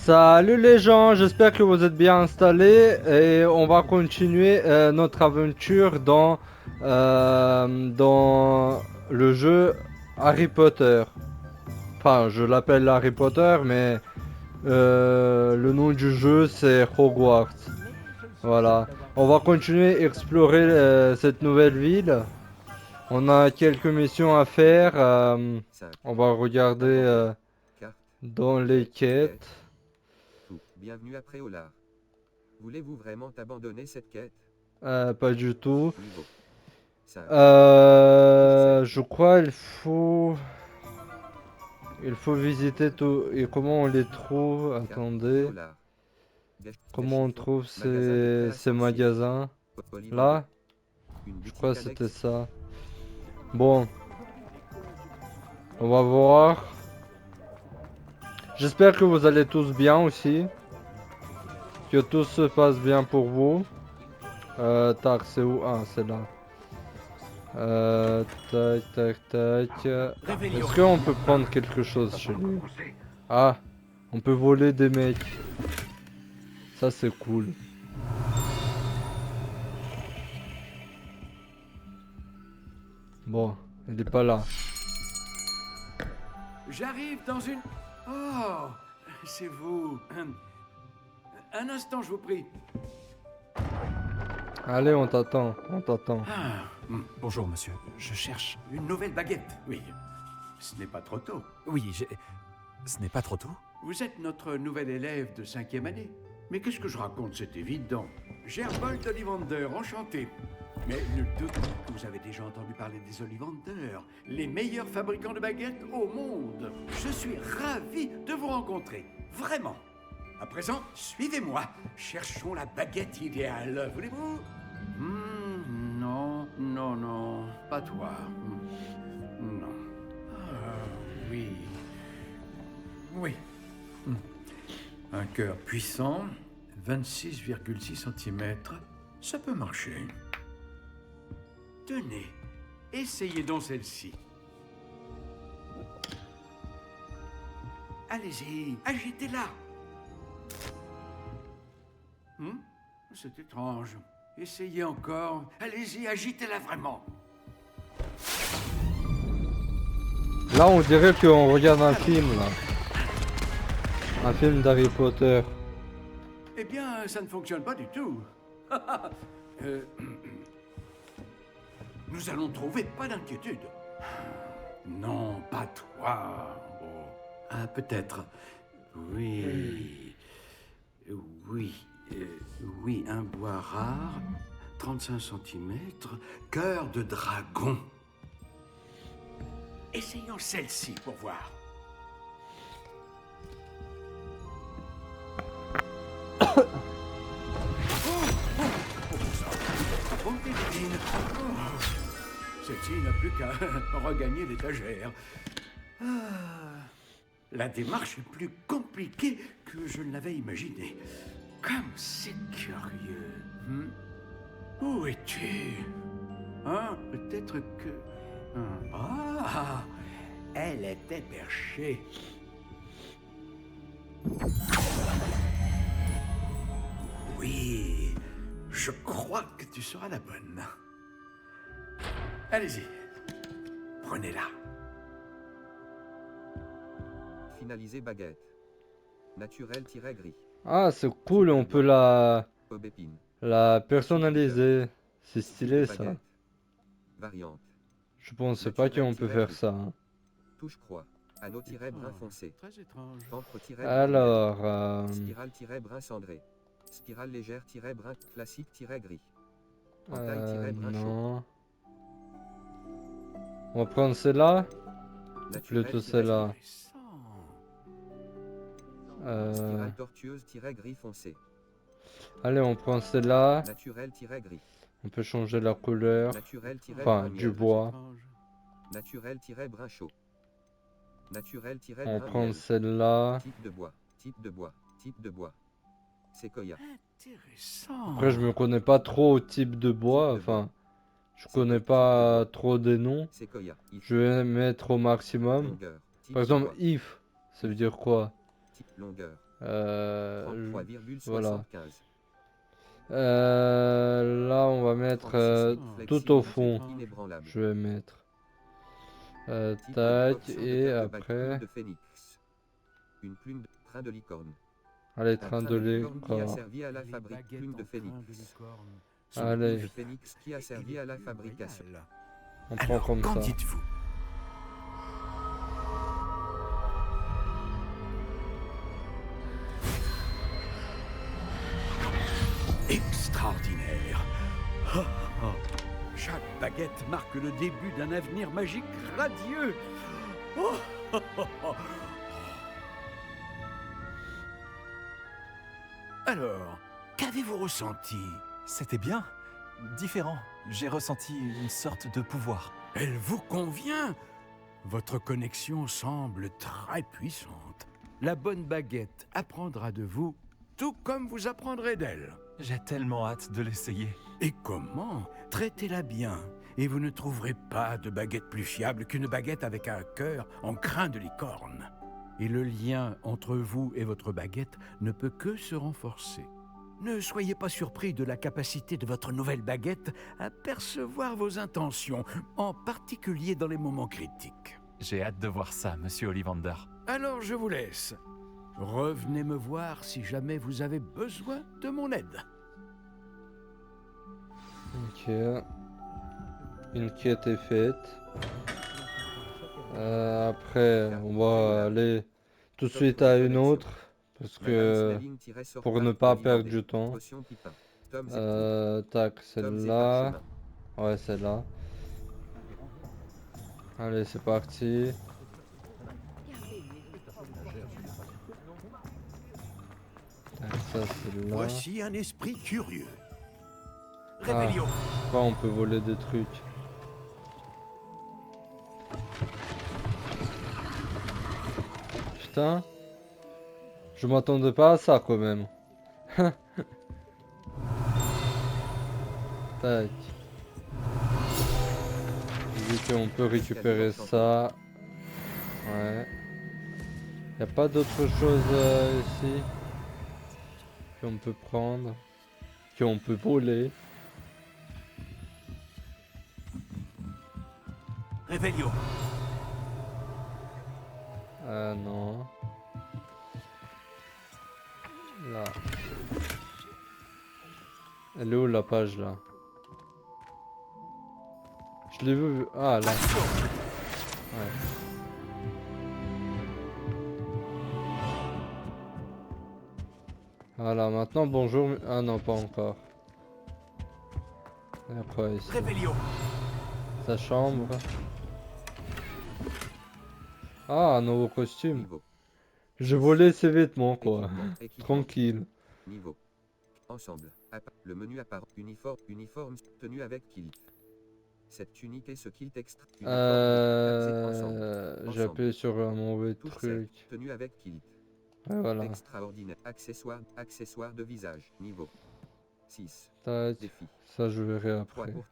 Salut les gens, j'espère que vous êtes bien installés et on va continuer notre aventure dans le jeu Harry Potter. Enfin, je l'appelle Harry Potter, mais le nom du jeu c'est Hogwarts. Voilà, on va continuer à explorer cette nouvelle ville. On a quelques missions à faire. 5. On va regarder Abandonner. Carte. dans les Quête. quêtes. Tout. Bienvenue à Préolard. Voulez-vous vraiment abandonner cette quête? Pas du tout. Niveau 5. Je crois il faut visiter tout. Et comment on les trouve? Carte. Attendez. Préolard. Comment on Gâchis-toi. trouve Magasin de ces création cirque. magasins? Ollivander. Là? Une Je crois boutique que c'était annexe. ça. Bon, on va voir. J'espère que vous allez tous bien aussi. Que tout se passe bien pour vous. Tac, c'est où? Ah, c'est là. Tac, tac, tac. Est-ce qu'on peut prendre quelque chose chez lui? Ah, on peut voler des mecs. Ça, c'est cool. Bon, il est pas là. J'arrive dans une... Oh, c'est vous. Un instant, je vous prie. Allez, on t'attend, on t'attend. Bonjour, monsieur. Je cherche. Une nouvelle baguette, oui. Ce n'est pas trop tôt. Oui, j'ai. Ce n'est pas trop tôt? Vous êtes notre nouvel élève de 5e année. Mais qu'est-ce que je raconte, c'est évident. Gerbold Ollivander, enchanté. Mais nul doute que vous avez déjà entendu parler des Ollivander, les meilleurs fabricants de baguettes au monde. Je suis ravi de vous rencontrer, vraiment. À présent, suivez-moi. Cherchons la baguette idéale, voulez-vous? Non, non, non, pas toi. Non. Ah, oui. Oui. Un cœur puissant, 26,6 cm, ça peut marcher. Tenez, essayez donc celle-ci. Allez-y, agitez-la. C'est étrange. Essayez encore. Allez-y, agitez-la vraiment. Là, on dirait qu'on regarde un film, là. Un film d'Harry Potter. Eh bien, ça ne fonctionne pas du tout. Euh, Nous allons trouver, pas d'inquiétude. Non, pas toi. Oh. Ah, peut-être. Oui. Oui. Oui, un bois rare, 35 cm, cœur de dragon. Essayons celle-ci pour voir. Oh, Téléphine. Oh. Celle-ci n'a plus qu'à regagner l'étagère. Ah. La démarche est plus compliquée que je ne l'avais imaginé. Comme c'est curieux. Où es-tu? Hein? Peut-être que... Ah! Elle était perchée. Oui, je crois que tu seras la bonne. Allez-y, prenez-la. Finaliser baguette. Naturel-gris. Ah, c'est cool, on peut la Type de personnaliser. C'est Style stylé, de ça. baguette. Variante. Je pensais pas qu'on peut faire Naturel-gris. ça, hein. Touche croix. Anneau-brun foncé. Très étrange. Encre-brun. Alors, Spirale-brun cendré. Spirale légère-brun. Classique-gris. Entaille-brun chaud. non. On va prendre celle-là. Plutôt Naturel-gris. celle-là. Intéressant. Spirale tortueuse-gris foncé. Allez, on prend celle-là. Naturel-gris. On peut changer la couleur. Enfin, Naturel-brun du miel. bois. Étrange. Naturel-brun chaud. On Naturel-brun prend miel. celle-là. Type de bois. Type de bois. Type de bois. Séquoia. Intéressant. Après, je me connais pas trop au type de bois. Type de bois. Enfin, je connais pas trop des noms. Séquoia. Je vais mettre au maximum. Longueur. Type Par de exemple, bois. if. Ça veut dire quoi? Type longueur. Voilà. 33,75. Là, on va mettre 36, tout au flexible, fond. inébranlable. Je vais mettre. Type Tac, option de et cœur de bague, plume après. de phénix. Une plume de train de licorne. Allez, Un train de train de licorne qui a licorne. servi à la Les fabrique baguettes plume de en train phénix. licorne Son sont Allez. plume de plus phénix qui a et servi à la plus fabrication. royales. On prend Alors, comme qu'en ça. dites-vous? Extraordinaire. Ah, ah. Chaque baguette marque le début d'un avenir magique radieux. Oh, oh, oh, oh. Alors, qu'avez-vous ressenti? C'était bien. Différent. J'ai ressenti une sorte de pouvoir. Elle vous convient? Votre connexion semble très puissante. La bonne baguette apprendra de vous, tout comme vous apprendrez d'elle. J'ai tellement hâte de l'essayer. Et comment? Traitez-la bien, et vous ne trouverez pas de baguette plus fiable qu'une baguette avec un cœur en crin de licorne. Et le lien entre vous et votre baguette ne peut que se renforcer. Ne soyez pas surpris de la capacité de votre nouvelle baguette à percevoir vos intentions, en particulier dans les moments critiques. J'ai hâte de voir ça, monsieur Ollivander. Alors je vous laisse. Revenez me voir si jamais vous avez besoin de mon aide. Ok. Une quête est faite. Après, on va aller tout de suite à une autre. Parce que pour ne pas perdre du temps. Tac, celle-là. Ouais, celle-là. Allez, c'est parti. Tac, ça, celle-là. Voici un esprit curieux. Ah, quoi, on peut voler des trucs. Putain. Je m'attendais pas à ça quand même. Tac. Vu qu'on peut récupérer ça. Ouais. Y a pas d'autre chose ici qu'on peut prendre, qu'on peut voler. Réveillon. Non. Là. Elle est où la page là? Je l'ai vu. Ah là. Ouais. Voilà, maintenant bonjour. Ah non, pas encore. Et après ici. Réveillon. Sa chambre. Ah, un nouveau costume. Niveau. Je volais ses vêtements quoi. Équipement. Tranquille. Niveau. Ensemble. Le menu apparaît. Uniforme. Tenue avec kilt. Cette tunique est ce kilt extra. J'ai appuyé sur un mauvais Touche truc. tenue avec kilt. Ouais, voilà. Extraordinaire. Accessoire de visage. Niveau. 6. Tac. Défi. Ça je verrai 3 après. courtes.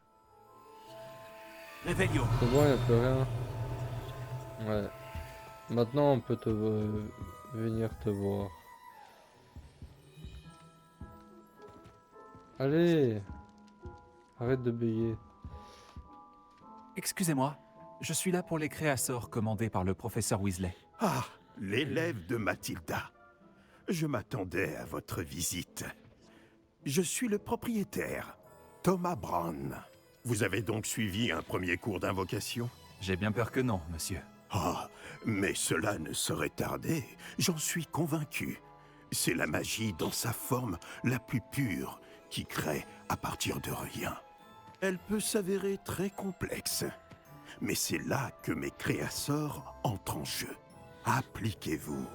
Réveillon. C'est bon, il a plus rien. Ouais. Maintenant on peut venir te voir. Allez. Arrête de bégayer. Excusez-moi, je suis là pour les créasseurs commandés par le professeur Weasley. Ah, l'élève de Mathilda. Je m'attendais à votre visite. Je suis le propriétaire, Thomas Brown. Vous avez donc suivi un premier cours d'invocation? J'ai bien peur que non, monsieur. Ah, mais cela ne saurait tarder, j'en suis convaincu. C'est la magie dans sa forme la plus pure qui crée à partir de rien. Elle peut s'avérer très complexe, mais c'est là que mes créasseurs entrent en jeu. Appliquez-vous,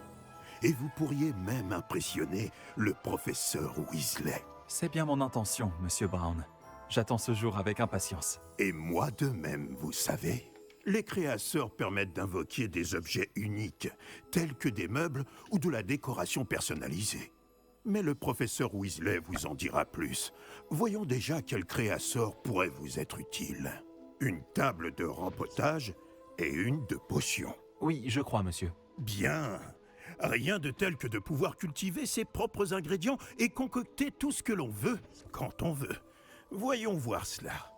et vous pourriez même impressionner le professeur Weasley. C'est bien mon intention, monsieur Brown. J'attends ce jour avec impatience. Et moi de même, vous savez. Les créasseurs permettent d'invoquer des objets uniques, tels que des meubles ou de la décoration personnalisée. Mais le professeur Weasley vous en dira plus. Voyons déjà quel créasseur pourrait vous être utile. Une table de rempotage et une de potions. Oui, je crois, monsieur. Bien. Rien de tel que de pouvoir cultiver ses propres ingrédients et concocter tout ce que l'on veut, quand on veut. Voyons voir cela.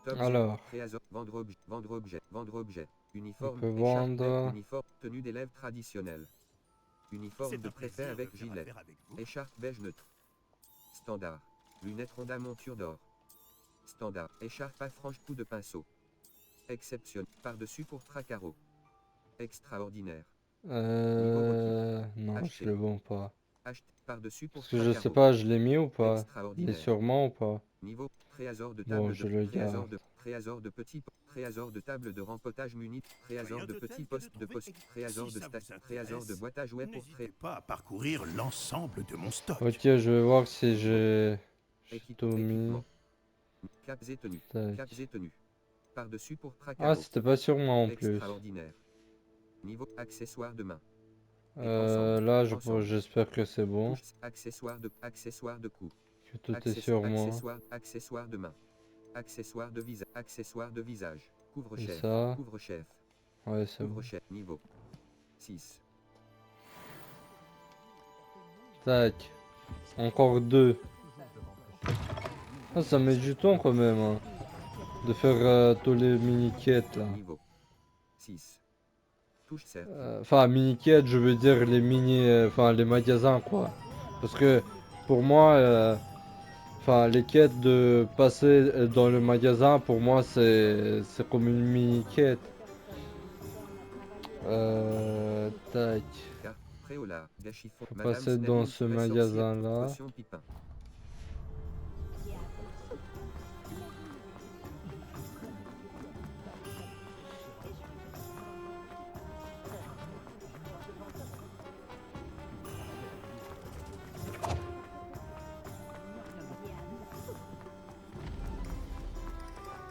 Top Alors. Créazor, vendre objet, vendre objet, vendre objet. Uniforme, peut écharpe, vendre. bec, uniforme, tenue d'élève traditionnelle. Uniforme de préfet avec gilet. Écharpe beige neutre. Standard. Lunettes Ronda monture d'or. Standard. Écharpe à franges coup de pinceau. Exception. Par-dessus pour tracaro. Extraordinaire. Non, je Acheter. le vends pas. Acheter. Par-dessus pour Parce que je sais tracaro. pas, je l'ai mis ou pas? Il est Extraordinaire. sûrement ou pas? Niveau. Trésor de Bon, table je de le trésor garde. de trésor de petit trésor de table de rempotage muni trésor de petit poste de poste trésor de station trésor de boîte à jouets pour N'hésitez pas à parcourir l'ensemble de mon stock. Ok, je vais voir si j'ai tout mis. équipement. Caps et tenues. Tac. Caps et tenues. Par-dessus pour tracaro. Ah, c'était pas sur moi en plus. Extraordinaire. Niveau accessoires de main. Là, Ensemble. j'espère que c'est bon. Touche, accessoires de cou. Que tout est sur moi. Accessoires de main. Accessoires de visage. Accessoires de visage. Et Couvre-chef. ça? Couvre-chef. Ouais, c'est bon. Couvre-chef. Niveau 6. Tac. Encore 2. Ah, ça met du temps quand même, hein, de faire tous les mini-quêtes là. Niveau 6. Touche cercle. Enfin, mini-quêtes, je veux dire les mini... Enfin, les magasins quoi. Parce que pour moi, enfin, les quêtes de passer dans le magasin, pour moi, c'est comme une mini-quête. Tac. Préolard. Gâchifon. Faut passer dans ce magasin-là. Potion pipin.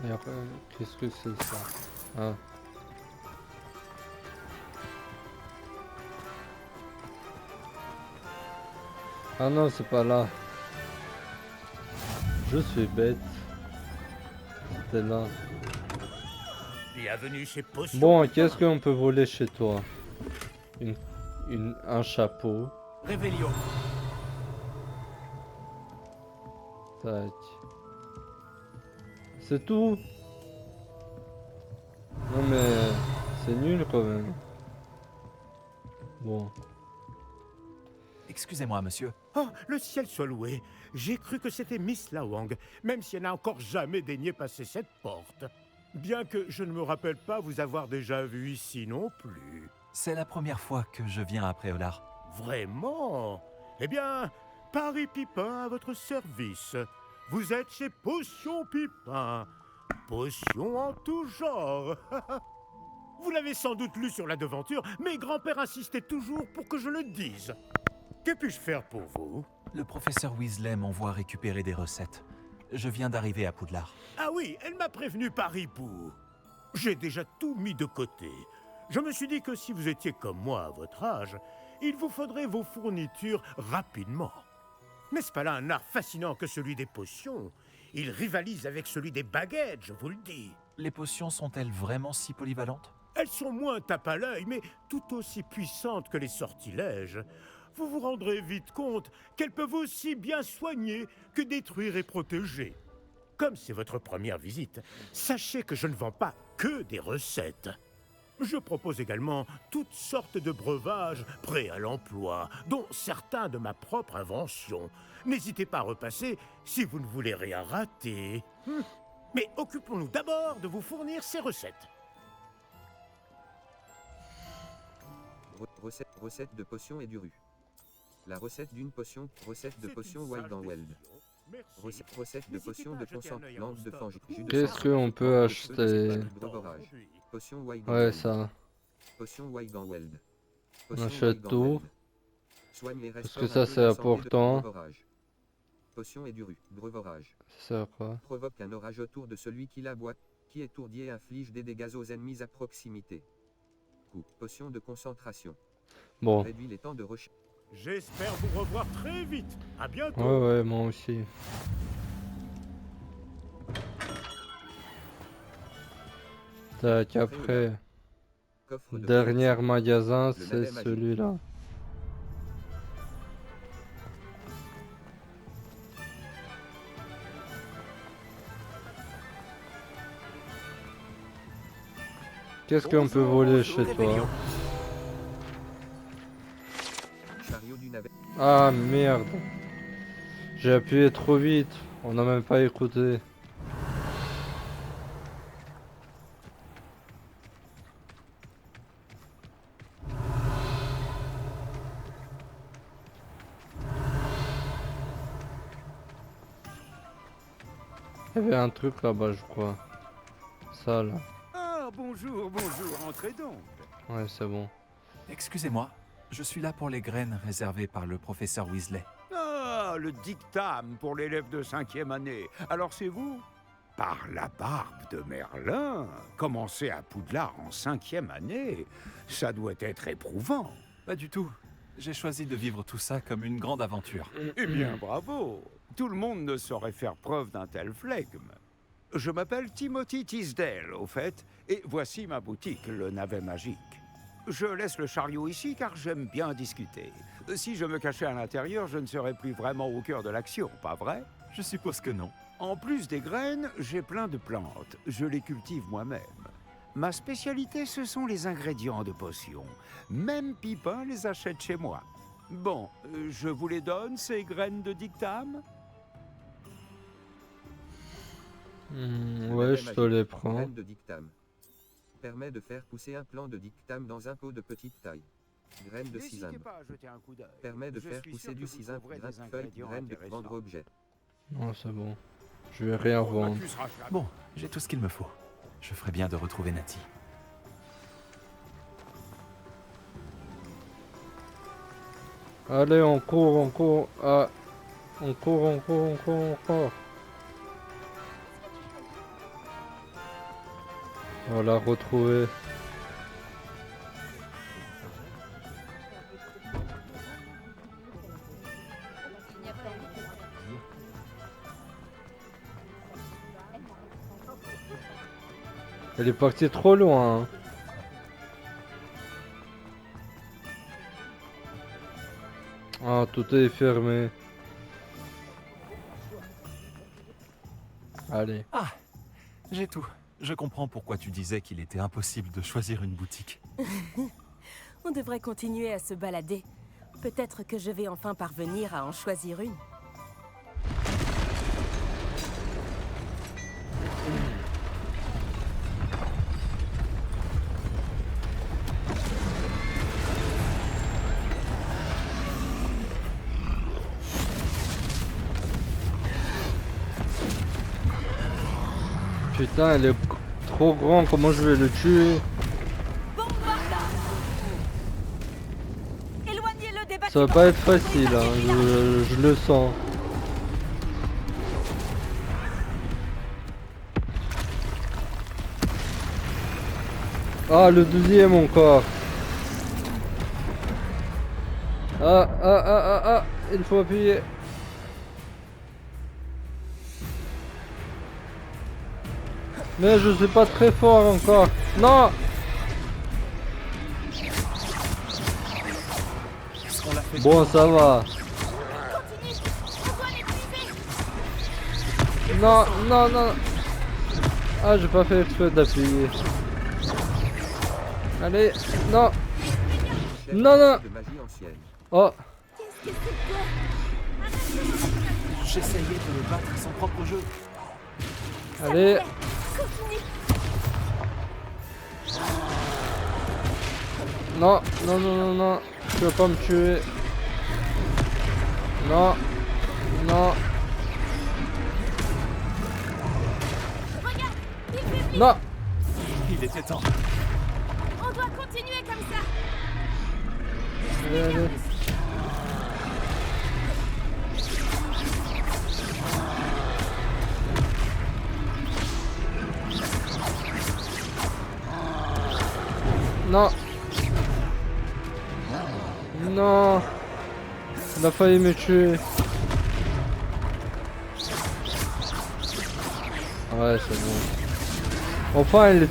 Et après, qu'est-ce que c'est ça? Ah. Ah non, c'est pas là. Je suis bête. C'était là. Bienvenue chez Potion. Bon, qu'est-ce qu'on peut voler chez toi? Un chapeau. Réveillon. Tac. C'est tout? Non mais c'est nul quand même. Bon. Excusez-moi, monsieur. Oh, le ciel soit loué. J'ai cru que c'était Miss Lawang, même si elle n'a encore jamais daigné passer cette porte. Bien que je ne me rappelle pas vous avoir déjà vu ici non plus. C'est la première fois que je viens à Préolard. Vraiment? Eh bien, Paris Pipin à votre service. Vous êtes chez Potion Pipin. Potion en tout genre. Vous l'avez sans doute lu sur la devanture, mais grand-père insistait toujours pour que je le dise. Que puis-je faire pour vous? Le professeur Weasley m'envoie récupérer des recettes. Je viens d'arriver à Poudlard. Ah oui, elle m'a prévenu par hibou. J'ai déjà tout mis de côté. Je me suis dit que si vous étiez comme moi à votre âge, il vous faudrait vos fournitures rapidement. N'est-ce pas là un art fascinant que celui des potions? Il rivalise avec celui des baguettes, je vous le dis. Les potions sont-elles vraiment si polyvalentes? Elles sont moins tape à l'œil, mais tout aussi puissantes que les sortilèges. Vous vous rendrez vite compte qu'elles peuvent aussi bien soigner que détruire et protéger. Comme c'est votre première visite, sachez que je ne vends pas que des recettes. Je propose également toutes sortes de breuvages prêts à l'emploi, dont certains de ma propre invention. N'hésitez pas à repasser si vous ne voulez rien rater. Mais occupons-nous d'abord de vous fournir ces recettes. Recette de potion et du rue. La recette d'une potion. Recette de potion Wild en Weld. Recette de potion de concentré. Langue de fange. Qu'est-ce qu'on peut acheter? Potion Wild Ouais, ça. Potion Wild en Weld. On achète tout. Soigne les Parce restants que ça, un peu c'est ensemble de important. breuvage. Potion et du rue. Breuvage. Ça sert à quoi? Provoque un orage autour de celui qui la boit, qui étourdit et inflige des dégâts aux ennemis à proximité. Coup. Potion de concentration. Bon. Réduit les temps de recherche. J'espère vous revoir très vite. À bientôt. Ouais, moi aussi. Tac, après. Coffre de Dernier collection. magasin, Le c'est navet magique. celui-là. Qu'est-ce qu'on peut voler chez toi? Chariot du navet. Ah merde. J'ai appuyé trop vite. On n'a même pas écouté. Il y avait un truc là-bas, je crois. Ça là. Ah, bonjour, bonjour, entrez donc. Ouais, c'est bon. Excusez-moi, je suis là pour les graines réservées par le professeur Weasley. Ah, le dictame pour l'élève de 5e année. Alors c'est vous? Par la barbe de Merlin, commencer à Poudlard en 5e année, ça doit être éprouvant. Pas du tout. J'ai choisi de vivre tout ça comme une grande aventure. Eh bien, bravo. Tout le monde ne saurait faire preuve d'un tel flegme. Je m'appelle Timothy Tisdale, au fait, et voici ma boutique, le navet magique. Je laisse le chariot ici car j'aime bien discuter. Si je me cachais à l'intérieur, je ne serais plus vraiment au cœur de l'action, pas vrai? Je suppose que non. En plus des graines, j'ai plein de plantes. Je les cultive moi-même. Ma spécialité, ce sont les ingrédients de potions. Même Pipin les achète chez moi. Bon, je vous les donne, ces graines de dictame? Le Ouais, navet je te magique. les prends. Graine de dictame. Permet de faire pousser un plant de dictame dans un pot de petite taille. Graine de N'hésitez sisame. pas à jeter un coup d'œil. Permet de Je faire suis pousser sûr du que vous sisame, trouverez grain des de feuille, ingrédients graine de intéressants. vendre objet. Non, c'est bon. Je vais rien On vendre. m'accusera jamais. Bon, j'ai tout ce qu'il me faut. Je ferai bien de retrouver Natty. Allez, on court, on court. Ah. On court, on court, on court, on court. On l'a retrouvé. Elle est partie trop loin. Hein. Ah, tout est fermé. Allez. Ah, j'ai tout. Je comprends pourquoi tu disais qu'il était impossible de choisir une boutique. On devrait continuer à se balader. Peut-être que je vais enfin parvenir à en choisir une. Putain, elle est trop grand, comment je vais le tuer? Éloignez-le des Ça va pas être facile, hein, je le sens. Ah, le deuxième encore. Ah, il faut appuyer. Mais je suis pas très fort encore. Non! On l'a fait. Bon, ça va. Non, non, non. Ah, j'ai pas fait exprès d'appuyer. Allez, non. Chef Non, non. de magie ancienne. Oh, J'essayais de le battre son propre jeu. allez. Non, non, non, non, non. Tu vas pas me tuer. Non, non. Non. Il était temps. On doit continuer comme ça. Allez, allez. Non. Non. Il a failli me tuer. Ouais, c'est bon. Enfin, il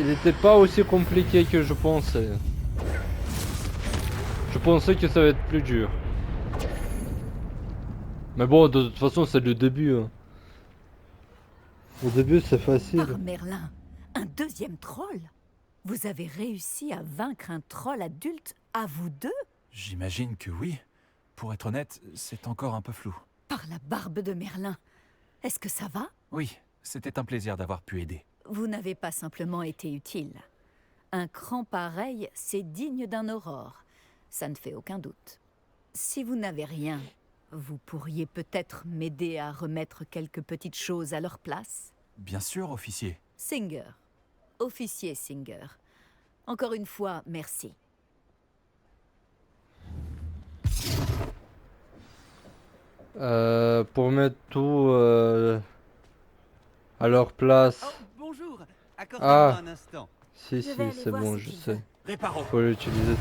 était pas aussi compliqué que je pensais. Je pensais que ça va être plus dur. Mais bon, de toute façon, c'est le début. Hein. Au début, c'est facile. Par Merlin, un deuxième troll? Vous avez réussi à vaincre un troll adulte à vous deux? J'imagine que oui. Pour être honnête, c'est encore un peu flou. Par la barbe de Merlin. Est-ce que ça va? Oui, c'était un plaisir d'avoir pu aider. Vous n'avez pas simplement été utile. Un cran pareil, c'est digne d'un aurore. Ça ne fait aucun doute. Si vous n'avez rien, vous pourriez peut-être m'aider à remettre quelques petites choses à leur place? Bien sûr, officier. Singer. Officier Singer. Encore une fois, merci. Pour mettre tout à leur place. Oh, bonjour. Accordez-moi un instant. Si, Je si, vais aller c'est voir bon, si je tu sais. veux. Réparons. Faut utiliser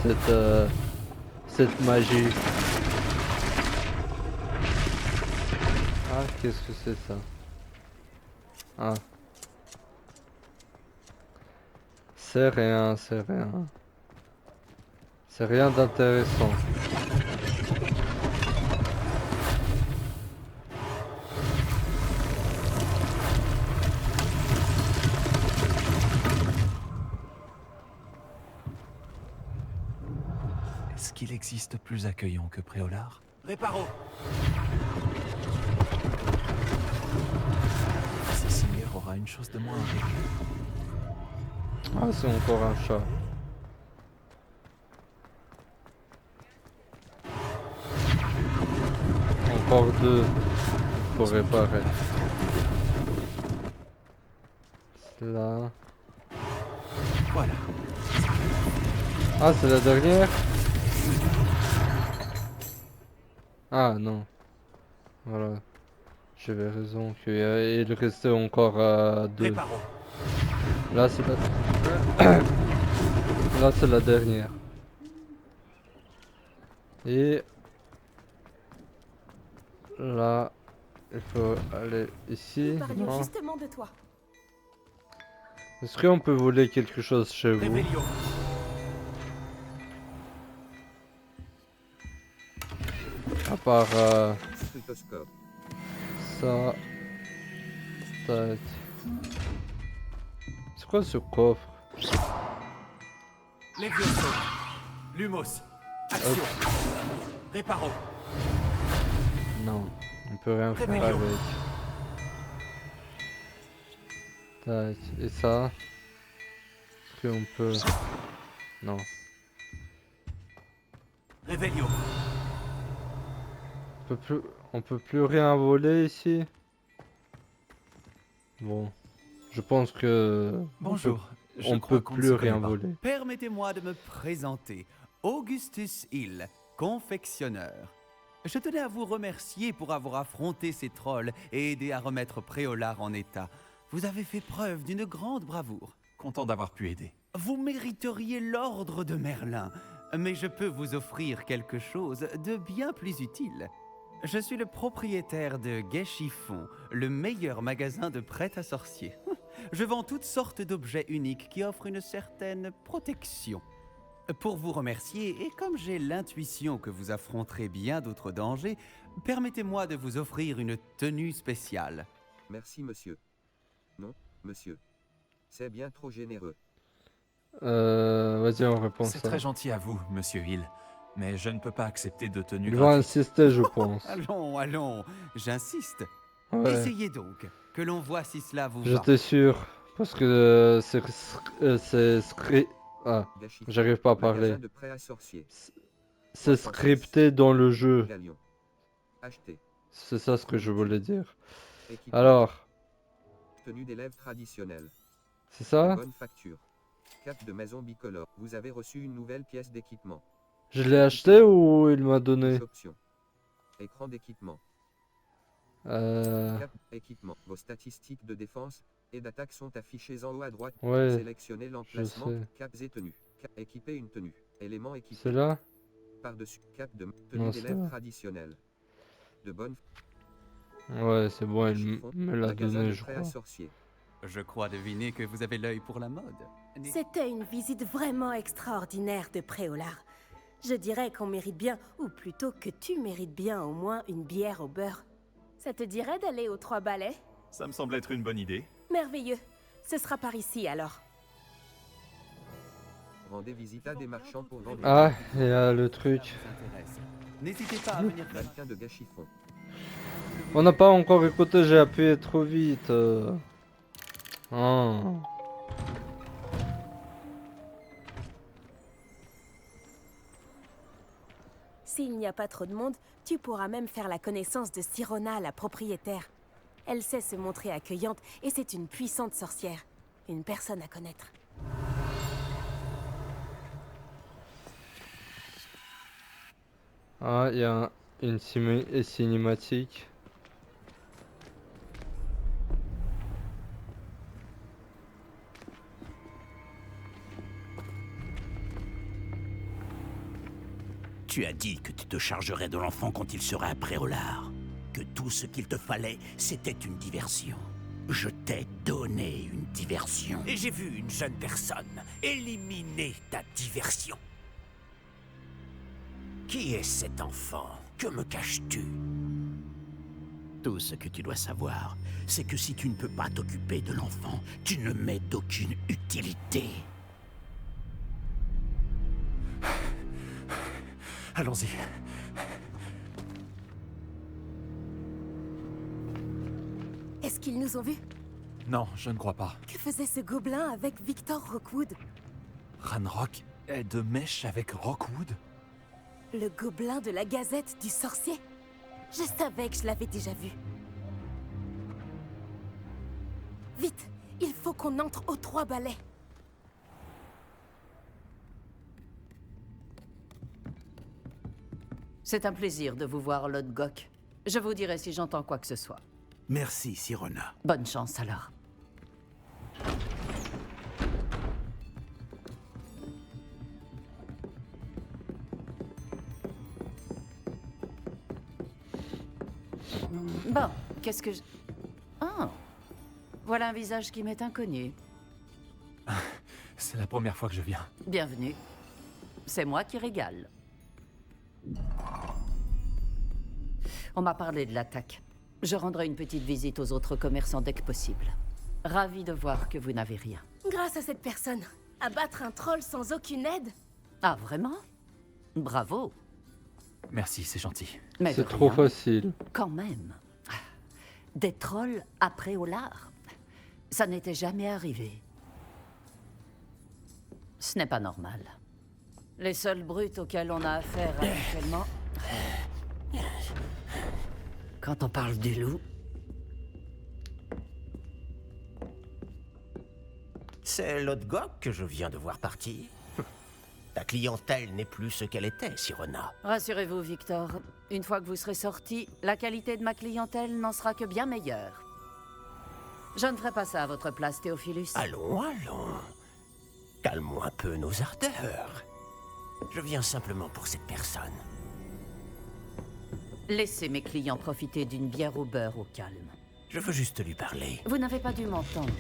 cette magie. Ah, qu'est-ce que c'est ça? Ah. C'est rien, c'est rien. C'est rien d'intéressant. Est-ce qu'il existe plus accueillant que Préolard? Réparons. Si Singer aura une chose de moins avec lui. Ah, c'est encore un chat. Encore deux pour réparer. Là. Voilà. Ah, c'est la dernière? Ah non. Voilà. J'avais raison qu'il restait encore deux. Réparons. Là, c'est la... Là, c'est la dernière. Et... Là... Il faut aller ici. Nous parlions Non. justement de toi. Est-ce qu'on peut voler quelque chose chez vous? Rébellion. À part Scrutoscope. ça... Tac. C'est quoi ce coffre? Levioso. Lumos. Action. Réparons. Non, on peut rien faire Rébellion. avec. Tac, et ça? Est-ce qu'on peut... Non. Réveillon. On peut plus rien voler ici? Bon. Je pense que... Bonjour. On peut plus rien voler. Permettez-moi de me présenter. Augustus Hill, confectionneur. Je tenais à vous remercier pour avoir affronté ces trolls et aidé à remettre Préolard en état. Vous avez fait preuve d'une grande bravoure. Content d'avoir pu aider. Vous mériteriez l'ordre de Merlin, mais je peux vous offrir quelque chose de bien plus utile. Je suis le propriétaire de Gai Chiffon, le meilleur magasin de prêt à sorcier. Je vends toutes sortes d'objets uniques qui offrent une certaine protection. Pour vous remercier, et comme j'ai l'intuition que vous affronterez bien d'autres dangers, permettez-moi de vous offrir une tenue spéciale. Merci, monsieur. Non, monsieur. C'est bien trop généreux. Vas-y, on répond C'est ça. très gentil à vous, monsieur Hill. Mais je ne peux pas accepter de tenue Il va gratuite. insister, je pense. Allons, allons, j'insiste. Ouais, Essayez donc, que l'on voit si cela vous va. j'étais sûr. Parce que c'est script... Ah, Gai Chiffon. j'arrive pas à Magasin parler. de prêt à sorcier. C'est scripté dans le jeu. Galion. Acheter. C'est ça ce que je voulais dire. Équipement. Alors, Tenue d'élève traditionnelle. c'est ça? Bonne facture. Cap de maison bicolore. Vous avez reçu une nouvelle pièce d'équipement. Je l'ai acheté ou il m'a donné? Option. Écran d'équipement. Euh... Cap équipement. Vos statistiques de défense et d'attaque sont affichées en haut à droite. Ouais, Sélectionnez l'emplacement. sais. Caps et tenue. Équiper une tenue. Élément équipé. c'est là? Par-dessus. Cap de Non, tenue c'est d'élève là. traditionnelle. De bonne Ouais, c'est bon, il chiffon. me l'a Magasin donné, de je prêt crois. à sorcier. Je crois deviner que vous avez l'œil pour la mode. C'était une visite vraiment extraordinaire de Préolard. Je dirais qu'on mérite bien, ou plutôt que tu mérites bien au moins une bière au beurre. Ça te dirait d'aller aux 3 balais? Ça me semble être une bonne idée. Merveilleux. Ce sera par ici alors. Rendez visite à des marchands pour vendre Ah, il y a le truc. N'hésitez pas à venir faire. mannequin de Gâchifon. On n'a pas encore écouté, j'ai appuyé trop vite. Ah. S'il n'y a pas trop de monde, tu pourras même faire la connaissance de Sirona, la propriétaire. Elle sait se montrer accueillante et c'est une puissante sorcière. Une personne à connaître. Ah, il y a une cinématique. Tu as dit que tu te chargerais de l'enfant quand il serait à Préolard. Que tout ce qu'il te fallait, c'était une diversion. Je t'ai donné une diversion. Et j'ai vu une jeune personne éliminer ta diversion. Qui est cet enfant? Que me caches-tu? Tout ce que tu dois savoir, c'est que si tu ne peux pas t'occuper de l'enfant, tu ne m'es d'aucune utilité. Allons-y. Est-ce qu'ils nous ont vus? Non, je ne crois pas. Que faisait ce gobelin avec Victor Rockwood? Ranrock est de mèche avec Rockwood? Le gobelin de la Gazette du Sorcier? Je savais que je l'avais déjà vu. Vite, il faut qu'on entre aux 3 balais. C'est un plaisir de vous voir, Lord Gok. Je vous dirai si j'entends quoi que ce soit. Merci, Sirona. Bonne chance alors. Bon, qu'est-ce que je... Ah, voilà un visage qui m'est inconnu. C'est la première fois que je viens. Bienvenue. C'est moi qui régale. On m'a parlé de l'attaque. Je rendrai une petite visite aux autres commerçants dès que possible. Ravi de voir que vous n'avez rien. Grâce à cette personne, abattre un troll sans aucune aide? Ah, vraiment? Bravo. Merci, c'est gentil. Mais de C'est trop rien. facile. Quand même. Des trolls après Olar. Ça n'était jamais arrivé. Ce n'est pas normal. Les seuls brutes auxquels on a affaire actuellement... Quand on parle du loup... C'est Lord Gok que je viens de voir partir. Ta clientèle n'est plus ce qu'elle était, Sirona. Rassurez-vous, Victor. Une fois que vous serez sorti, la qualité de ma clientèle n'en sera que bien meilleure. Je ne ferai pas ça à votre place, Théophilus. Allons, allons. Calmons un peu nos ardeurs. Je viens simplement pour cette personne. Laissez mes clients profiter d'une bière au beurre au calme. Je veux juste lui parler. Vous n'avez pas dû m'entendre.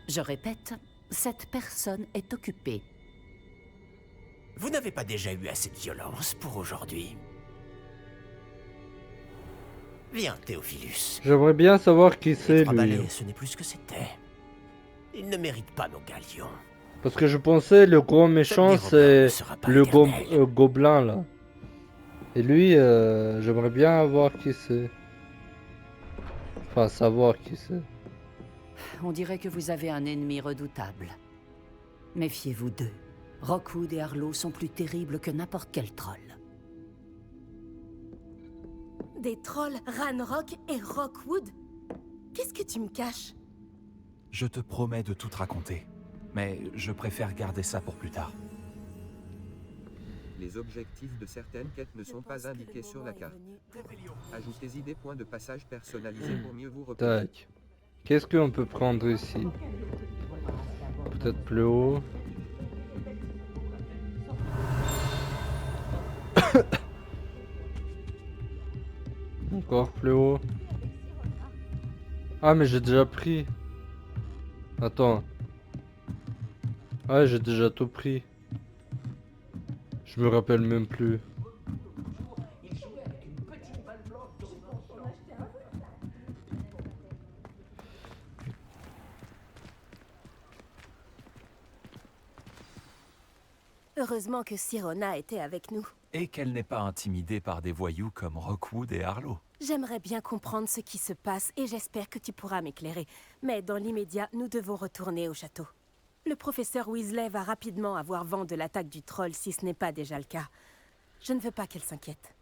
Je répète, cette personne est occupée. Vous n'avez pas déjà eu assez de violence pour aujourd'hui? Viens, Théophilus. J'aimerais bien savoir qui c'est Trois lui. balais, ce n'est plus ce que c'était. Il ne mérite pas nos galions. Parce que je pensais le gros méchant c'est le gobelin là. Et lui, j'aimerais bien voir qui c'est. Enfin, savoir qui c'est. On dirait que vous avez un ennemi redoutable. Méfiez-vous d'eux. Rockwood et Arlo sont plus terribles que n'importe quel troll. Des trolls Ranrock et Rockwood? Qu'est-ce que tu me caches? Je te promets de tout te raconter. Mais je préfère garder ça pour plus tard. Les objectifs de certaines quêtes ne sont pas indiqués sur la carte. Ajoutez-y des points de passage personnalisés pour mieux vous repérer. Tac. Qu'est-ce qu'on peut prendre ici? Peut-être plus haut. Encore plus haut. Ah, mais j'ai déjà pris. Attends. Ouais, j'ai déjà tout pris. Je me rappelle même plus. Heureusement que Sirona était avec nous. Et qu'elle n'est pas intimidée par des voyous comme Rockwood et Harlow. J'aimerais bien comprendre ce qui se passe et j'espère que tu pourras m'éclairer. Mais dans l'immédiat, nous devons retourner au château. Le professeur Weasley va rapidement avoir vent de l'attaque du troll si ce n'est pas déjà le cas. Je ne veux pas qu'elle s'inquiète.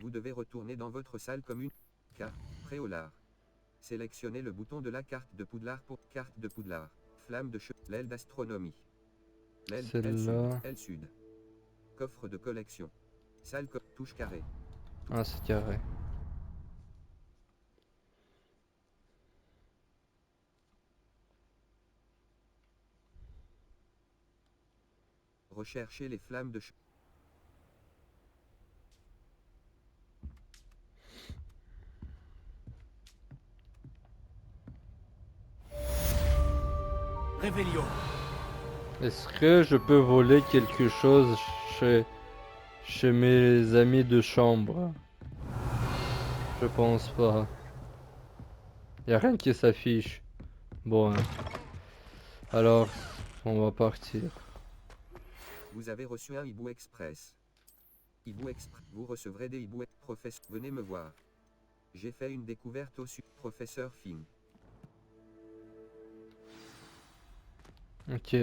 Vous devez retourner dans votre salle commune. Carte Préolard. Sélectionnez le bouton de la carte de Poudlard pour carte de Poudlard. Flamme de l'aile d'astronomie. L'aile Celle-là. L sud. Coffre de collection. Salle touche carré. Ah, c'est carré. Recherchez les flammes de Réveillon. Est-ce que je peux voler quelque chose chez mes amis de chambre? Je pense pas. Y a rien qui s'affiche. Bon, hein. Alors, on va partir. Vous avez reçu un hibou express. Hibou express. Vous recevrez des hiboux. Professeur, venez me voir. J'ai fait une découverte au sud. Professeur Finn. Ok.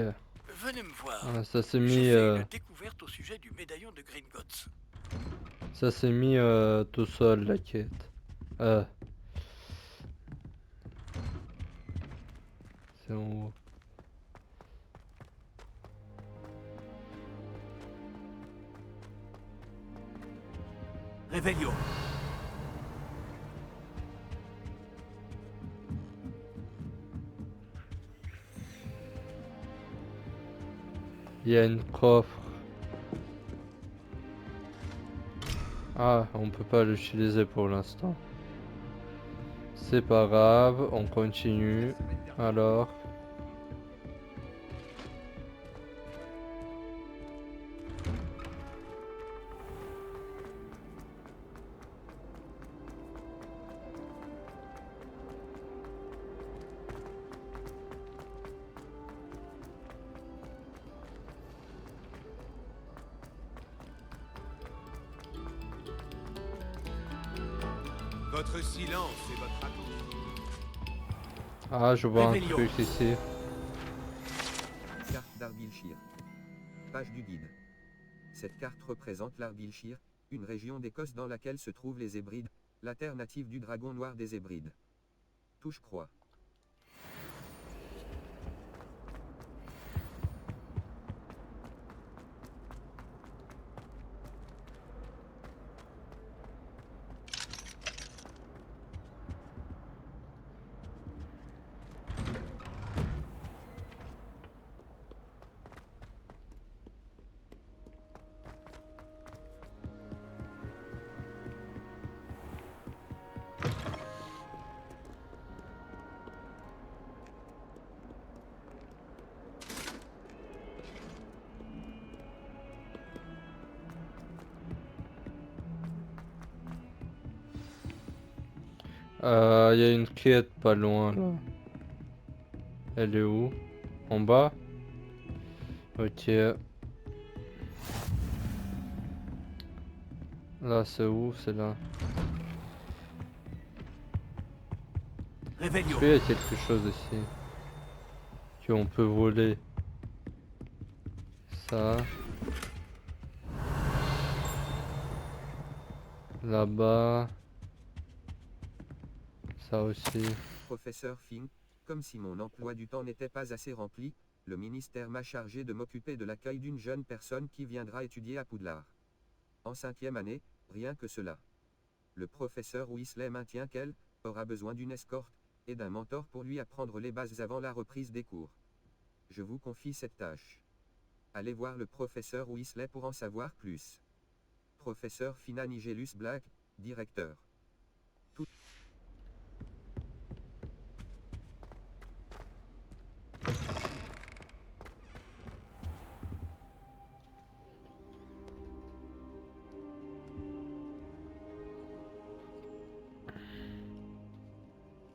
Venez me voir. Ah, ça s'est J'ai mis. fait une découverte au sujet du médaillon de Gringotts. Ça s'est mis tout seul la quête. C'est en haut. Réveillon. Il y a une coffre. Ah, on peut pas l'utiliser pour l'instant. C'est pas grave, on continue. Alors. Votre silence est votre atout. Ah, je vois un Réveillon. truc ici. Carte d'Argyllshire. Page du guide. Cette carte représente l'Argyllshire, une région d'Écosse dans laquelle se trouvent les Hébrides, la terre native du dragon noir des Hébrides. Touche croix. Il y a une quête pas loin là. Elle est où? En bas? Ok. Là c'est où? C'est là. Réveillon. Est-ce qu'il y a quelque chose ici qu'on peut voler? Ça. Là-bas. Ça aussi. Professeur Finn, comme si mon emploi du temps n'était pas assez rempli, le ministère m'a chargé de m'occuper de l'accueil d'une jeune personne qui viendra étudier à Poudlard. En 5e année, rien que cela. Le professeur Weasley maintient qu'elle aura besoin d'une escorte et d'un mentor pour lui apprendre les bases avant la reprise des cours. Je vous confie cette tâche. Allez voir le professeur Weasley pour en savoir plus. Professeur Fina Nigellus Black, directeur.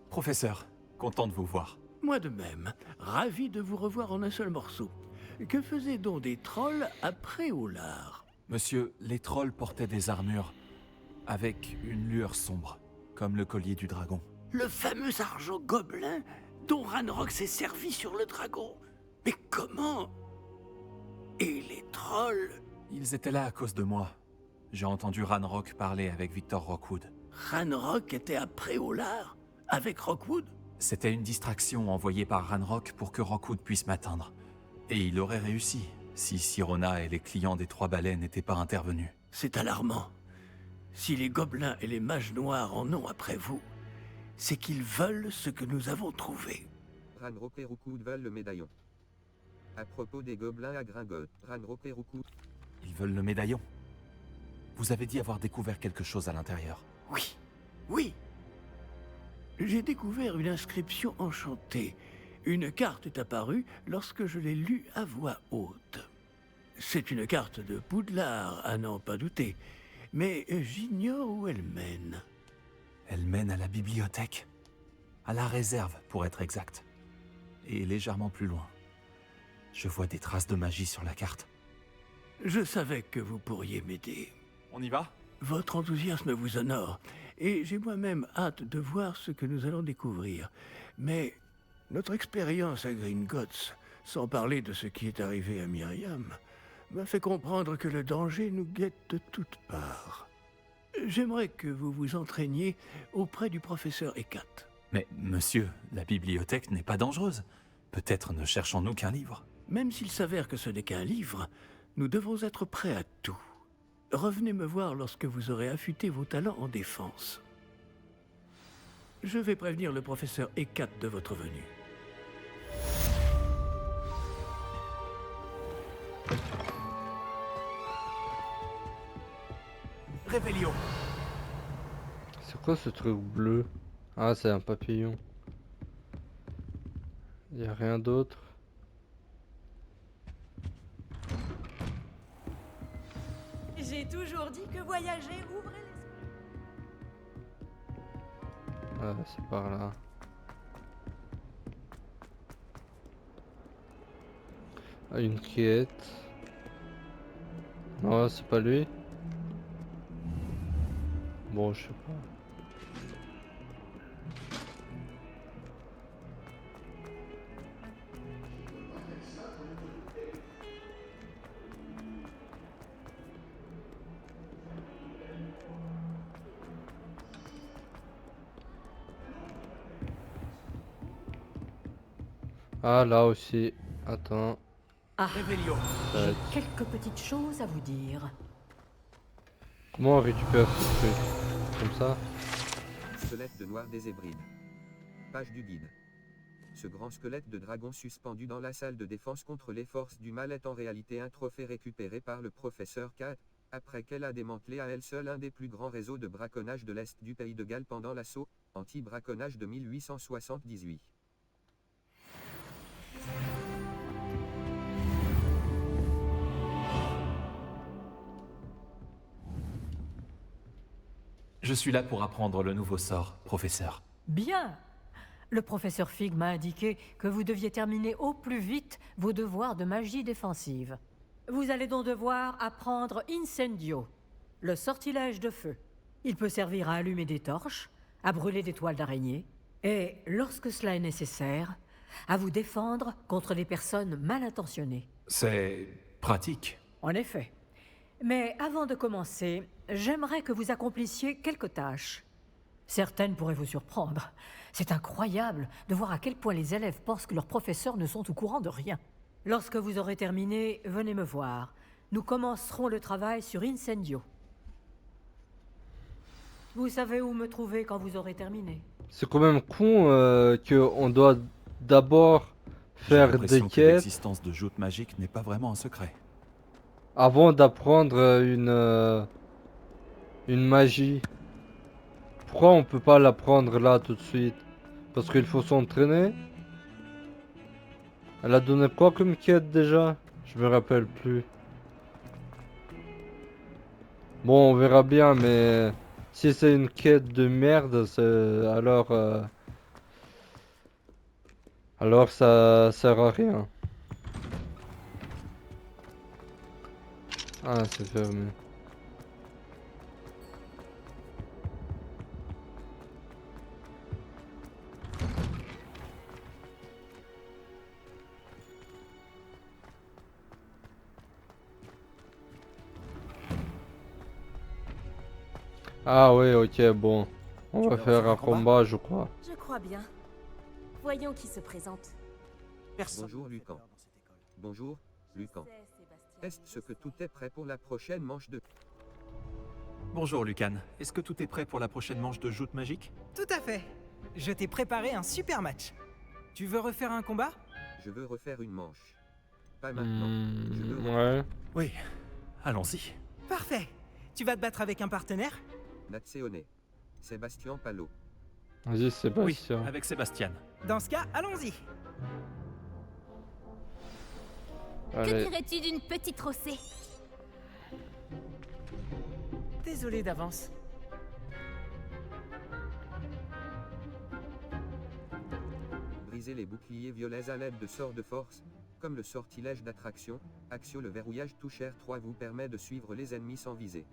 Professeur, content de vous voir. Moi de même, ravi de vous revoir en un seul morceau. Que faisaient donc des trolls après Olar? Monsieur, les trolls portaient des armures avec une lueur sombre, comme le collier du dragon. Le fameux argent gobelin dont Ranrock s'est servi sur le dragon. Mais comment? Et les trolls? Ils étaient là à cause de moi. J'ai entendu Ranrock parler avec Victor Rockwood. Ranrock était après Olar? Avec Rockwood? C'était une distraction envoyée par Ranrock pour que Rockwood puisse m'atteindre. Et il aurait réussi, si Sirona et les clients des Trois Balais n'étaient pas intervenus. C'est alarmant. Si les gobelins et les mages noirs en ont après vous, c'est qu'ils veulent ce que nous avons trouvé. Ranrock et Rookwood veulent le médaillon. À propos des gobelins à Gringotts, Ranrock et Rookwood... Ils veulent le médaillon. Vous avez dit avoir découvert quelque chose à l'intérieur. Oui, oui. J'ai découvert une inscription enchantée. Une carte est apparue lorsque je l'ai lue à voix haute. C'est une carte de Poudlard, à n'en pas douter. Mais j'ignore où elle mène. Elle mène à la bibliothèque. À la réserve, pour être exact. Et légèrement plus loin. Je vois des traces de magie sur la carte. Je savais que vous pourriez m'aider. On y va? Votre enthousiasme vous honore, et j'ai moi-même hâte de voir ce que nous allons découvrir. Mais notre expérience à Gringotts, sans parler de ce qui est arrivé à Myriam, m'a fait comprendre que le danger nous guette de toutes parts. J'aimerais que vous vous entraîniez auprès du professeur Ekat. Mais, monsieur, la bibliothèque n'est pas dangereuse. Peut-être ne cherchons-nous qu'un livre. Même s'il s'avère que ce n'est qu'un livre, nous devons être prêts à tout. Revenez me voir lorsque vous aurez affûté vos talents en défense. Je vais prévenir le professeur Ekat de votre venue. Réveillon. C'est quoi ce truc bleu? Ah, c'est un papillon. Y a rien d'autre. J'ai toujours dit que voyager ouvrait l'esprit. Ouais, c'est par là. Ah, une quête. Non, c'est pas lui. Bon, je sais pas. Ah, là aussi. Attends. Ah, Réveillon. j'ai quelques petites choses à vous dire. Comment on récupère ce truc? Comme ça? Squelette de noir des Hébrides. Page du guide. Ce grand squelette de dragon suspendu dans la salle de défense contre les forces du mal est en réalité un trophée récupéré par le professeur Kat, après qu'elle a démantelé à elle seule un des plus grands réseaux de braconnage de l'Est du pays de Galles pendant l'assaut anti-braconnage de 1878. Je suis là pour apprendre le nouveau sort, professeur. Bien. Le professeur Fig m'a indiqué que vous deviez terminer au plus vite vos devoirs de magie défensive. Vous allez donc devoir apprendre Incendio, le sortilège de feu. Il peut servir à allumer des torches, à brûler des toiles d'araignée, et, lorsque cela est nécessaire, à vous défendre contre les personnes mal intentionnées. C'est pratique. En effet. Mais avant de commencer, j'aimerais que vous accomplissiez quelques tâches. Certaines pourraient vous surprendre. C'est incroyable de voir à quel point les élèves pensent que leurs professeurs ne sont au courant de rien. Lorsque vous aurez terminé, venez me voir. Nous commencerons le travail sur Incendio. Vous savez où me trouver quand vous aurez terminé. C'est quand même con qu'on doit d'abord faire des Que quêtes l'existence de joutes magiques n'est pas vraiment un secret. avant d'apprendre une magie. Pourquoi on peut pas l'apprendre là tout de suite? Parce qu'il faut s'entraîner? Elle a donné quoi comme quête déjà? Je me rappelle plus. Bon, on verra bien, mais si c'est une quête de merde, alors Alors ça sert à rien. Ah, c'est fermé. Ah oui, ok, bon. On va faire un combat, je crois. Je crois bien. Voyons qui se présente. Bonjour Lucan. Bonjour, Lucan. Est-ce que tout est prêt pour la prochaine manche de... Bonjour Lucan, est-ce que tout est prêt pour la prochaine manche de joute magique? Tout à fait. Je t'ai préparé un super match. Tu veux refaire un combat? Je veux refaire une manche. Pas maintenant. Je veux... Ouais. Oui, allons-y. Parfait. Tu vas te battre avec un partenaire? Nazione. Sébastien Palot. Vas-y, Sébastien. Oui, avec Sébastien. Dans ce cas, allons-y. Allez. Que dirais-tu d'une petite rossée? Désolé d'avance. Briser les boucliers violets à l'aide de sorts de force, comme le sortilège d'attraction. Axio le verrouillage touche R3 vous permet de suivre les ennemis sans viser.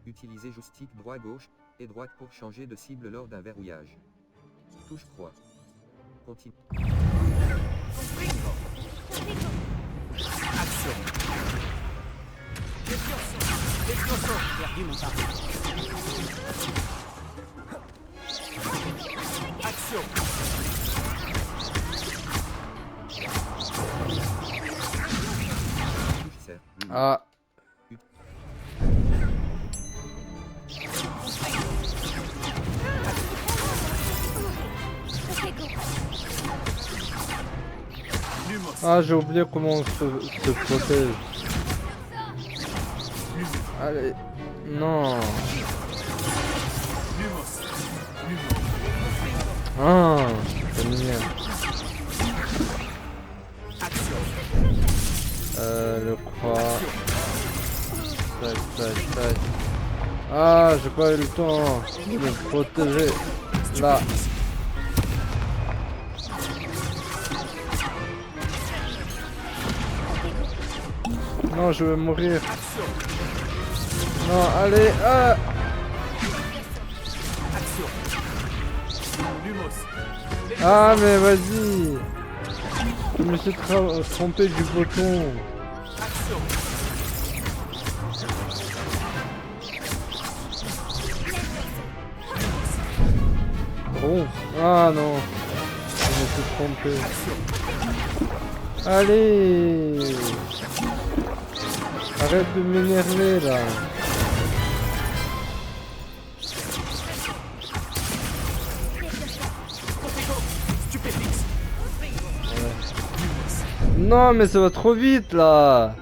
Utilisez joystick droit-gauche et droite pour changer de cible lors d'un verrouillage. Touche croix. Continue. Action. Défioso. Perdu mon pari. Action. Touche serre. Ah. Ah, j'ai oublié comment on se protège. Allez. Non. Ah, c'est mignon. Le croix. Tac, tac, tac. Ah, j'ai pas eu le temps de me protéger. Là. Non, je vais mourir. Non, allez, ah! Ah, mais vas-y! Je me suis trompé du bouton. Bon, ah non, je me suis trompé. Allez! Arrête de m'énerver là. Ouais. Non mais ça va trop vite là.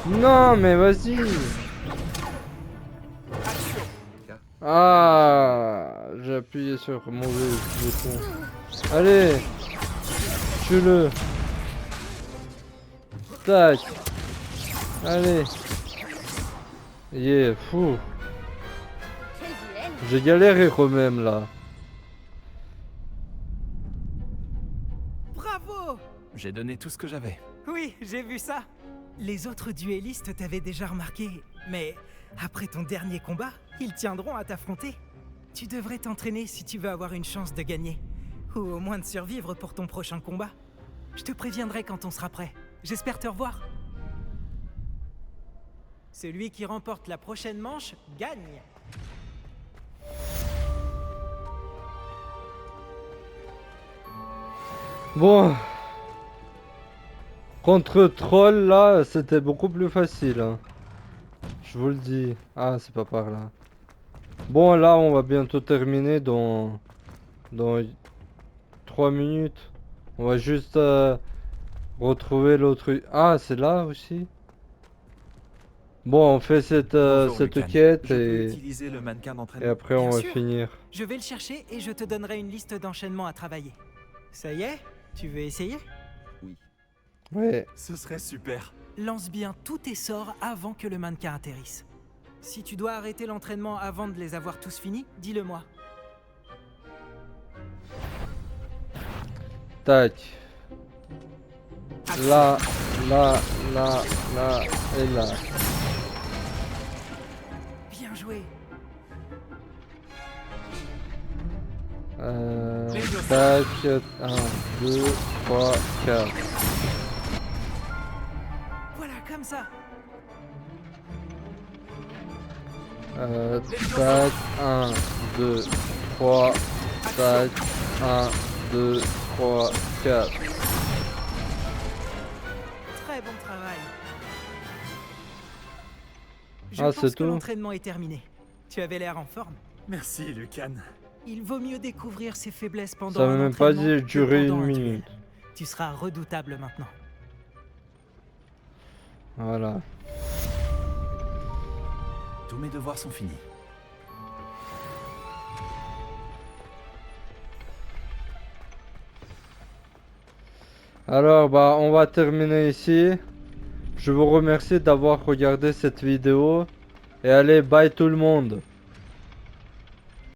Non mais vas-y. Ah, j'ai appuyé sur le mauvais bouton. Allez, tue-le. Tac. Allez. Yeah, fou. J'ai galéré quand même là. Bravo! J'ai donné tout ce que j'avais. Oui, j'ai vu ça. Les autres duellistes t'avaient déjà remarqué, mais après ton dernier combat, ils tiendront à t'affronter. Tu devrais t'entraîner si tu veux avoir une chance de gagner, ou au moins de survivre pour ton prochain combat. Je te préviendrai quand on sera prêt. J'espère te revoir. Celui qui remporte la prochaine manche gagne. Bon. Contre troll là, c'était beaucoup plus facile. Hein. Je vous le dis. Ah, c'est pas par là. Bon, là, on va bientôt terminer dans 3 minutes. On va juste retrouver l'autre. Ah, c'est là aussi. Bon, on fait cette quête et après on va finir. Je vais le chercher et je te donnerai une liste d'enchaînements à travailler. Ça y est? Tu veux essayer? Oui. Ouais. Ce serait super. Lance bien tous tes sorts avant que le mannequin atterrisse. Si tu dois arrêter l'entraînement avant de les avoir tous finis, dis-le moi. Tac. Là, là, là, là et là. Bien joué. Tac. 1, 2, 3, 4. Voilà, comme ça. Tac. 1, 2, 3. Tac. 1, 2, 3, 4. Très bon travail. Je Ah, pense c'est que tout? l'entraînement est terminé. Tu avais l'air en forme. Merci, Lucan. Il vaut mieux découvrir ses faiblesses pendant Ça un m'a même pas entraînement dit que durer pendant une un duel. minute. Tu seras redoutable maintenant. Voilà. Tous mes devoirs sont finis. Alors bah on va terminer ici. Je vous remercie d'avoir regardé cette vidéo. Et allez, bye tout le monde.